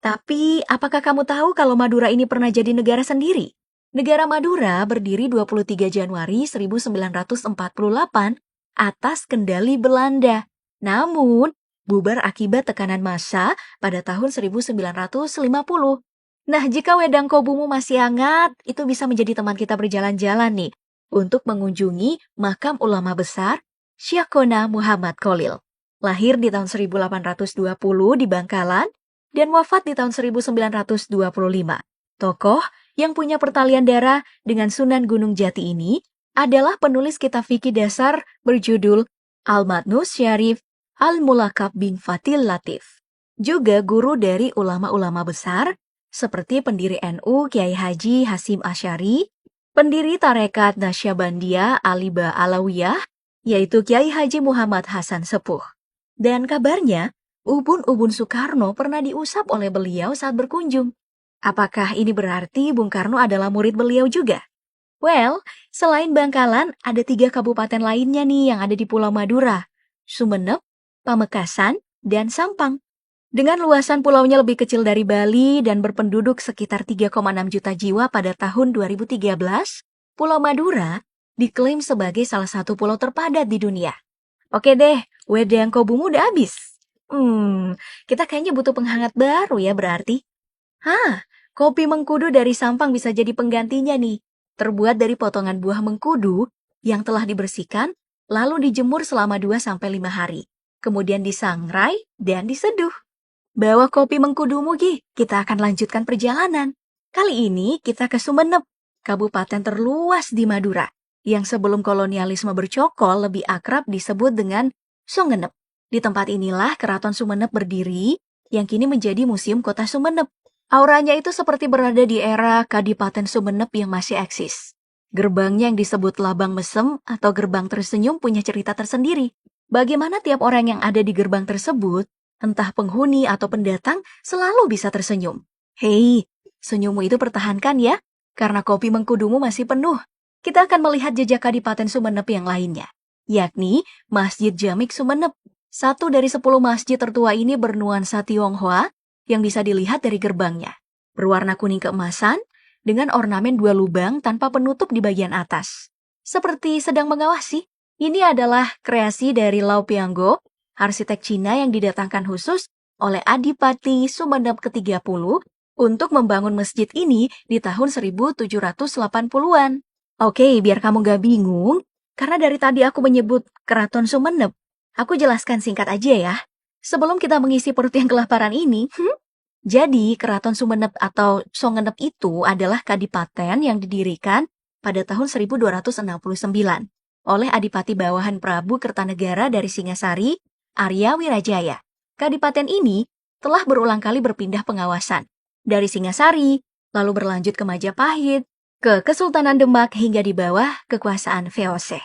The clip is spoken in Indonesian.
Tapi, apakah kamu tahu kalau Madura ini pernah jadi negara sendiri? Negara Madura berdiri 23 Januari 1948 atas kendali Belanda. Namun, bubar akibat tekanan massa pada tahun 1950. Nah, jika wedang kobumu masih hangat, itu bisa menjadi teman kita berjalan-jalan nih untuk mengunjungi makam ulama besar Syekhona Muhammad Khalil. Lahir di tahun 1820 di Bangkalan dan wafat di tahun 1925. Tokoh yang punya pertalian darah dengan Sunan Gunung Jati ini adalah penulis kitab fikih dasar berjudul Al-Matnus Syarif Al-Mulaqab bin Fathil Latif. Juga guru dari ulama-ulama besar seperti pendiri NU Kiai Haji Hasyim Asy'ari, pendiri Tarekat Nasyabandiyah Aliba Alawiyah, yaitu Kiai Haji Muhammad Hasan Sepuh. Dan kabarnya, ubun-ubun Soekarno pernah diusap oleh beliau saat berkunjung. Apakah ini berarti Bung Karno adalah murid beliau juga? Well, selain Bangkalan, ada 3 kabupaten lainnya nih yang ada di Pulau Madura. Sumeneb, Pamekasan, dan Sampang. Dengan luasan pulaunya lebih kecil dari Bali dan berpenduduk sekitar 3,6 juta jiwa pada tahun 2013, Pulau Madura diklaim sebagai salah satu pulau terpadat di dunia. Oke deh, wedang kobumu udah habis. Kita kayaknya butuh penghangat baru ya berarti. Kopi mengkudu dari Sampang bisa jadi penggantinya nih. Terbuat dari potongan buah mengkudu yang telah dibersihkan, lalu dijemur selama 2-5 hari. Kemudian disangrai dan diseduh. Bawa kopi mengkudumu, Gi. Kita akan lanjutkan perjalanan. Kali ini kita ke Sumeneb, kabupaten terluas di Madura, yang sebelum kolonialisme bercokol lebih akrab disebut dengan Songenep. Di tempat inilah Keraton Sumeneb berdiri, yang kini menjadi Museum Kota Sumeneb. Auranya itu seperti berada di era Kadipaten Sumeneb yang masih eksis. Gerbangnya yang disebut Labang Mesem atau Gerbang Tersenyum punya cerita tersendiri. Bagaimana tiap orang yang ada di gerbang tersebut, entah penghuni atau pendatang, selalu bisa tersenyum. Hei, senyummu itu pertahankan ya, karena kopi mengkudumu masih penuh. Kita akan melihat jejak Kadipaten Sumeneb yang lainnya, yakni Masjid Jamik Sumeneb. Satu dari 10 masjid tertua ini bernuansa Tionghoa yang bisa dilihat dari gerbangnya. Berwarna kuning keemasan dengan ornamen 2 lubang tanpa penutup di bagian atas. Seperti sedang mengawasi. Ini adalah kreasi dari Lau Pianggo, arsitek Cina yang didatangkan khusus oleh Adipati Sumeneb ke-30 untuk membangun masjid ini di tahun 1780-an. Oke, biar kamu gak bingung, karena dari tadi aku menyebut Keraton Sumeneb, aku jelaskan singkat aja ya. Sebelum kita mengisi perut yang kelaparan ini, jadi Keraton Sumeneb atau Songenep itu adalah kadipaten yang didirikan pada tahun 1269 oleh Adipati Bawahan Prabu Kertanegara dari Singasari, Arya Wirajaya. Kadipaten ini telah berulang kali berpindah pengawasan dari Singasari, lalu berlanjut ke Majapahit, ke Kesultanan Demak hingga di bawah kekuasaan VOC.